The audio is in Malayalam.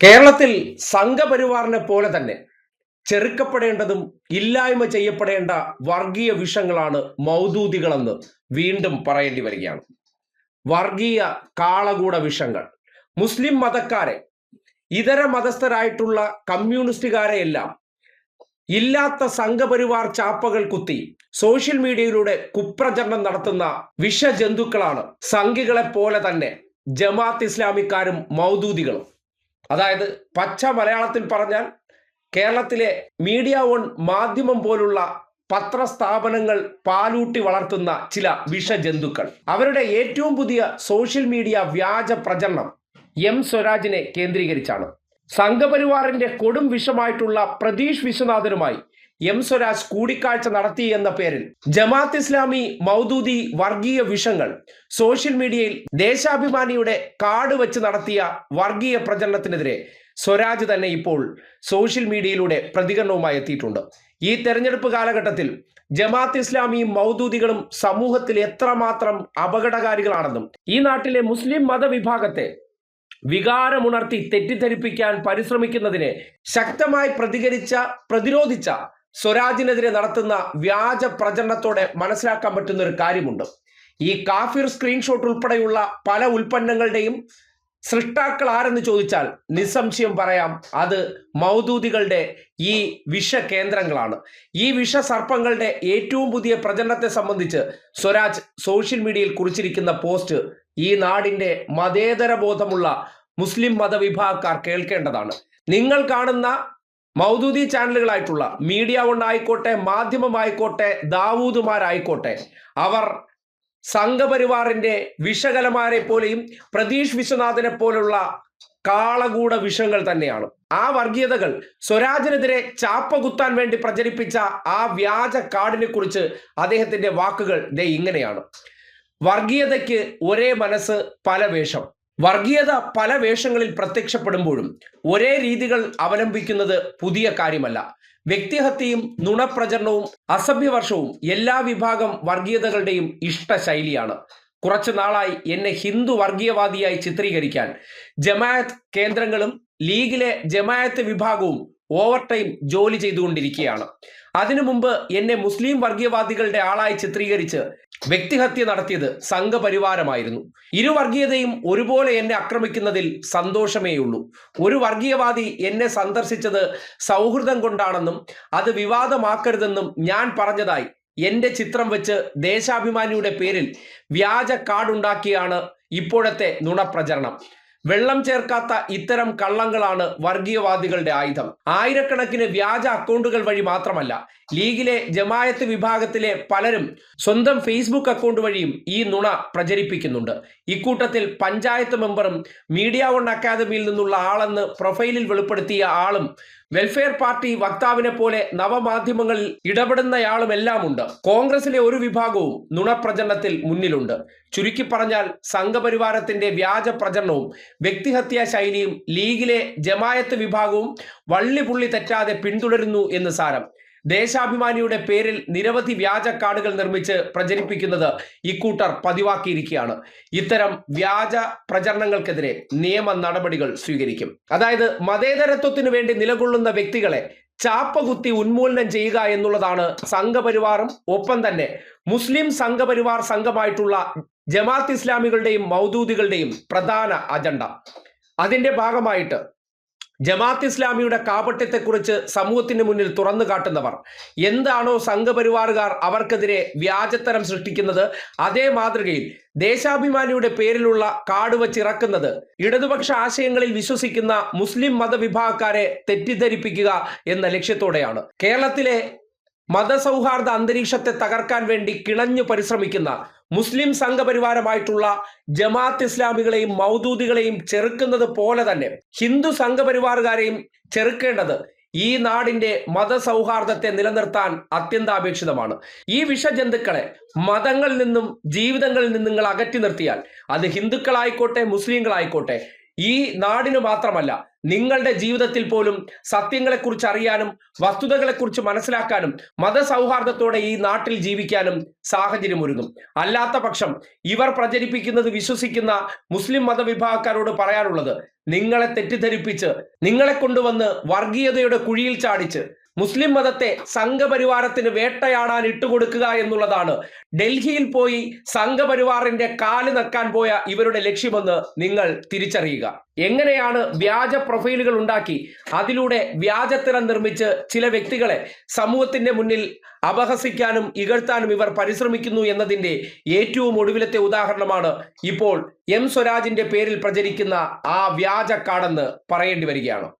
കേരളത്തിൽ സംഘപരിവാറിനെ പോലെ തന്നെ ചെറുക്കപ്പെടേണ്ടതും ഇല്ലായ്മ ചെയ്യപ്പെടേണ്ട വർഗീയ വിഷങ്ങളാണ് മൗദൂദികളെന്ന് വീണ്ടും പറയേണ്ടി വരികയാണ്. വർഗീയ കാളകൂട വിഷങ്ങൾ മുസ്ലിം മതക്കാരെ, ഇതര മതസ്ഥരായിട്ടുള്ള കമ്മ്യൂണിസ്റ്റുകാരെയെല്ലാം ഇല്ലാത്ത സംഘപരിവാർ ചാപ്പകൾ കുത്തി സോഷ്യൽ മീഡിയയിലൂടെ കുപ്രചരണം നടത്തുന്ന വിഷജന്തുക്കളാണ് സംഘികളെ പോലെ തന്നെ ജമാഅത്ത് ഇസ്ലാമിക്കാരും മൗദൂദികളും. അതായത് പച്ച മലയാളത്തിൽ പറഞ്ഞാൽ കേരളത്തിലെ മീഡിയ ഓൺ മാധ്യമം പോലുള്ള പത്രസ്ഥാപനങ്ങൾ പാലൂട്ടി വളർത്തുന്ന ചില വിഷജന്തുക്കൾ. അവരുടെ ഏറ്റവും പുതിയ സോഷ്യൽ മീഡിയ വ്യാജ പ്രചരണം എം സ്വരാജിനെ കേന്ദ്രീകരിച്ചാണ്. സംഘപരിവാറിന്റെ കൊടും വിഷമായിട്ടുള്ള പ്രതീഷ് വിശ്വനാഥനുമായി എം സ്വരാജ് കൂടിക്കാഴ്ച നടത്തി എന്ന പേരിൽ ജമാഅത്ത് ഇസ്ലാമി മൗദൂദി വർഗീയ വിഷങ്ങൾ സോഷ്യൽ മീഡിയയിൽ ദേശാഭിമാനിയുടെ കാർഡ് വെച്ച് നടത്തിയ വർഗീയ പ്രചരണത്തിനെതിരെ സ്വരാജ് തന്നെ ഇപ്പോൾ സോഷ്യൽ മീഡിയയിലൂടെ പ്രതികരണവുമായി എത്തിയിട്ടുണ്ട്. ഈ തെരഞ്ഞെടുപ്പ് കാലഘട്ടത്തിൽ ജമാഅത്ത് ഇസ്ലാമിയും മൗദൂദികളും സമൂഹത്തിൽ എത്രമാത്രം അപകടകാരികളാണെന്നും ഈ നാട്ടിലെ മുസ്ലിം മതവിഭാഗത്തെ വികാരമുണർത്തി തെറ്റിദ്ധരിപ്പിക്കാൻ പരിശ്രമിക്കുന്നതിനെ ശക്തമായി പ്രതിരോധിച്ച സ്വരാജിനെതിരെ നടത്തുന്ന വ്യാജ പ്രചരണത്തോടെ മനസ്സിലാക്കാൻ പറ്റുന്ന ഒരു കാര്യമുണ്ട്. ഈ കാഫിർ സ്ക്രീൻഷോട്ട് ഉൾപ്പെടെയുള്ള പല ഉൽപ്പന്നങ്ങളുടെയും സൃഷ്ടാക്കൾ ആരെന്ന് ചോദിച്ചാൽ നിസ്സംശയം പറയാം, അത് മൗദൂദികളുടെ ഈ വിഷകേന്ദ്രങ്ങളാണ്. ഈ വിഷസർപ്പങ്ങളുടെ ഏറ്റവും പുതിയ പ്രചരണത്തെ സംബന്ധിച്ച് സ്വരാജ് സോഷ്യൽ മീഡിയയിൽ കുറിച്ചിരിക്കുന്ന പോസ്റ്റ് ഈ നാടിന്റെ മതേതര ബോധമുള്ള മുസ്ലിം മതവിഭാഗക്കാർ കേൾക്കേണ്ടതാണ്. നിങ്ങൾ കാണുന്ന മൗദൂദി ചാനലുകളായിട്ടുള്ള മീഡിയ വൺ ആയിക്കോട്ടെ, മാധ്യമമായിക്കോട്ടെ, ദാവൂദുമാരായിക്കോട്ടെ, അവർ സംഘപരിവാറിന്റെ വിഷകലമാരെ പോലെയും പ്രതീഷ് വിശ്വനാഥനെ പോലുള്ള കാളകൂട വിഷങ്ങൾ തന്നെയാണ്. ആ വർഗീയതകൾ സ്വരാജിനെതിരെ ചാപ്പ കുത്താൻ വേണ്ടി പ്രചരിപ്പിച്ച ആ വ്യാജ കാർഡിനെ കുറിച്ച് അദ്ദേഹത്തിന്റെ വാക്കുകൾ ദേ ഇങ്ങനെയാണ്: വർഗീയതയ്ക്ക് ഒരേ മനസ്സ് പല വേഷം. വർഗീയത പല വേഷങ്ങളിൽ പ്രത്യക്ഷപ്പെടുമ്പോഴും ഒരേ രീതികൾ അവലംബിക്കുന്നത് പുതിയ കാര്യമല്ല. വ്യക്തിഹത്യയും നുണപ്രചരണവും അസഭ്യവർഷവും എല്ലാ വിഭാഗം വർഗീയതകളുടെയും ഇഷ്ട ശൈലിയാണ്. കുറച്ചു നാളായി എന്നെ ഹിന്ദു വർഗീയവാദിയായി ചിത്രീകരിക്കാൻ ജമാഅത്ത് കേന്ദ്രങ്ങളും ലീഗിലെ ജമാഅത്ത് വിഭാഗവും ഓവർ ടൈം ജോലി ചെയ്തുകൊണ്ടിരിക്കുകയാണ്. അതിനു മുമ്പ് എന്നെ മുസ്ലിം വർഗീയവാദികളുടെ ആളായി ചിത്രീകരിച്ച് വ്യക്തിഹത്യ നടത്തിയത് സംഘപരിവാരമായിരുന്നു. ഇരുവർഗീയതയും ഒരുപോലെ എന്നെ ആക്രമിക്കുന്നതിൽ സന്തോഷമേയുള്ളൂ. ഒരു വർഗീയവാദി എന്നെ സന്ദർശിച്ചത് സൗഹൃദം കൊണ്ടാണെന്നും അത് വിവാദമാക്കരുതെന്നും ഞാൻ പറഞ്ഞതായി എന്റെ ചിത്രം വെച്ച് ദേശാഭിമാനിയുടെ പേരിൽ വ്യാജ കാർഡുണ്ടാക്കിയാണ് ഇപ്പോഴത്തെ നുണപ്രചരണം. വെള്ളം ചേർക്കാത്ത ഇത്തരം കള്ളങ്ങളാണ് വർഗീയവാദികളുടെ ആയുധം. ആയിരക്കണക്കിന് വ്യാജ അക്കൗണ്ടുകൾ വഴി മാത്രമല്ല, ലീഗിലെ ജമായത്ത് വിഭാഗത്തിലെ പലരും സ്വന്തം ഫേസ്ബുക്ക് അക്കൗണ്ട് വഴിയും ഈ നുണ പ്രചരിപ്പിക്കുന്നുണ്ട്. ഇക്കൂട്ടത്തിൽ പഞ്ചായത്ത് മെമ്പറും മീഡിയ വൺ അക്കാദമിയിൽ നിന്നുള്ള ആളെന്ന് പ്രൊഫൈലിൽ വെളിപ്പെടുത്തിയ ആളും വെൽഫെയർ പാർട്ടി വക്താവിനെ പോലെ നവമാധ്യമങ്ങളിൽ ഇടപെടുന്നയാളുമെല്ലാം ഉണ്ട്. കോൺഗ്രസിലെ ഒരു വിഭാഗവും നുണപ്രചരണത്തിൽ മുന്നിലുണ്ട്. ചുരുക്കി പറഞ്ഞാൽ സംഘപരിവാരത്തിന്റെ വ്യാജ പ്രചരണവും വ്യക്തിഹത്യാ ശൈലിയും ലീഗിലെ ജമായത്ത് വിഭാഗവും വള്ളിപുള്ളി തെറ്റാതെ പിന്തുടരുന്നു എന്ന് സാരം. ദേശാഭിമാനിയുടെ പേരിൽ നിരവധി വ്യാജ കാർഡുകൾ നിർമ്മിച്ച് പ്രചരിപ്പിക്കുന്നത് ഇക്കൂട്ടർ പതിവാക്കിയിരിക്കുകയാണ്. ഇത്തരം വ്യാജ പ്രചരണങ്ങൾക്കെതിരെ നിയമ നടപടികൾ സ്വീകരിക്കും. അതായത് മതേതരത്വത്തിന് വേണ്ടി നിലകൊള്ളുന്ന വ്യക്തികളെ ചാപ്പകുത്തി ഉന്മൂലനം ചെയ്യുക എന്നുള്ളതാണ് സംഘപരിവാറും ഒപ്പം തന്നെ മുസ്ലിം സംഘപരിവാർ സംഘമായിട്ടുള്ള ജമാഅത്ത് ഇസ്ലാമികളുടെയും മൗദൂദികളുടെയും പ്രധാന അജണ്ട. അതിന്റെ ഭാഗമായിട്ട് ജമാഅത്ത് ഇസ്ലാമിയുടെ കാപട്യത്തെക്കുറിച്ച് സമൂഹത്തിന് മുന്നിൽ തുറന്നു കാട്ടുന്നവർ എന്താണോ സംഘപരിവാറുകാർ അവർക്കെതിരെ വ്യാജത്തരം സൃഷ്ടിക്കുന്നത്, അതേ മാതൃകയിൽ ദേശാഭിമാനിയുടെ പേരിലുള്ള കാർഡ് വച്ചിറക്കുന്നത് ഇടതുപക്ഷ ആശയങ്ങളിൽ വിശ്വസിക്കുന്ന മുസ്ലിം മതവിഭാഗക്കാരെ തെറ്റിദ്ധരിപ്പിക്കുക എന്ന ലക്ഷ്യത്തോടെയാണ്. കേരളത്തിലെ മതസൗഹാർദ്ദ അന്തരീക്ഷത്തെ തകർക്കാൻ വേണ്ടി കിണഞ്ഞു പരിശ്രമിക്കുന്ന മുസ്ലിം സംഘപരിവാരമായിട്ടുള്ള ജമാഅത്ത് ഇസ്ലാമികളെയും മൗദൂദികളെയും ചെറുക്കുന്നത് പോലെ തന്നെ ഹിന്ദു സംഘപരിവാറുകാരെയും ചെറുക്കേണ്ടത് ഈ നാടിന്റെ മതസൗഹാർദ്ദത്തെ നിലനിർത്താൻ അത്യന്താപേക്ഷിതമാണ്. ഈ വിഷജന്തുക്കളെ മതങ്ങളിൽ നിന്നും ജീവിതങ്ങളിൽ നിന്നും നിങ്ങൾ അകറ്റി നിർത്തിയാൽ, അത് ഹിന്ദുക്കളായിക്കോട്ടെ മുസ്ലിങ്ങളായിക്കോട്ടെ, ഈ നാടിന് മാത്രമല്ല, നിങ്ങളുടെ ജീവിതത്തിൽ പോലും സത്യങ്ങളെക്കുറിച്ച് അറിയാനും വസ്തുതകളെക്കുറിച്ച് മനസ്സിലാക്കാനും മതസൗഹാർദ്ദത്തോടെ ഈ നാട്ടിൽ ജീവിക്കാനും സാഹചര്യമൊരുങ്ങും. അല്ലാത്ത പക്ഷം ഇവർ പ്രചരിപ്പിക്കുന്നത് വിശ്വസിക്കുന്ന മുസ്ലിം മതവിഭാഗക്കാരോട് പറയാനുള്ളത്, നിങ്ങളെ തെറ്റിദ്ധരിപ്പിച്ച് നിങ്ങളെ കൊണ്ടുവന്ന് വർഗീയതയുടെ കുഴിയിൽ ചാടിച്ച് മുസ്ലിം മതത്തെ സംഘപരിവാരത്തിന് വേട്ടയാടാൻ ഇട്ടുകൊടുക്കുക എന്നുള്ളതാണ് ഡൽഹിയിൽ പോയി സംഘപരിവാറിന്റെ കാല് നക്കാൻ പോയ ഇവരുടെ ലക്ഷ്യമെന്ന് നിങ്ങൾ തിരിച്ചറിയുക. എങ്ങനെയാണ് വ്യാജ പ്രൊഫൈലുകൾ ഉണ്ടാക്കി അതിലൂടെ വ്യാജത്തിരം നിർമ്മിച്ച് ചില വ്യക്തികളെ സമൂഹത്തിന്റെ മുന്നിൽ അപഹസിക്കാനും ഇകഴ്ത്താനും ഇവർ പരിശ്രമിക്കുന്നു എന്നതിന്റെ ഏറ്റവും ഒടുവിലത്തെ ഉദാഹരണമാണ് ഇപ്പോൾ എം സ്വരാജിന്റെ പേരിൽ പ്രചരിക്കുന്ന ആ വ്യാജ കാടെന്ന് പറയേണ്ടി വരികയാണ്.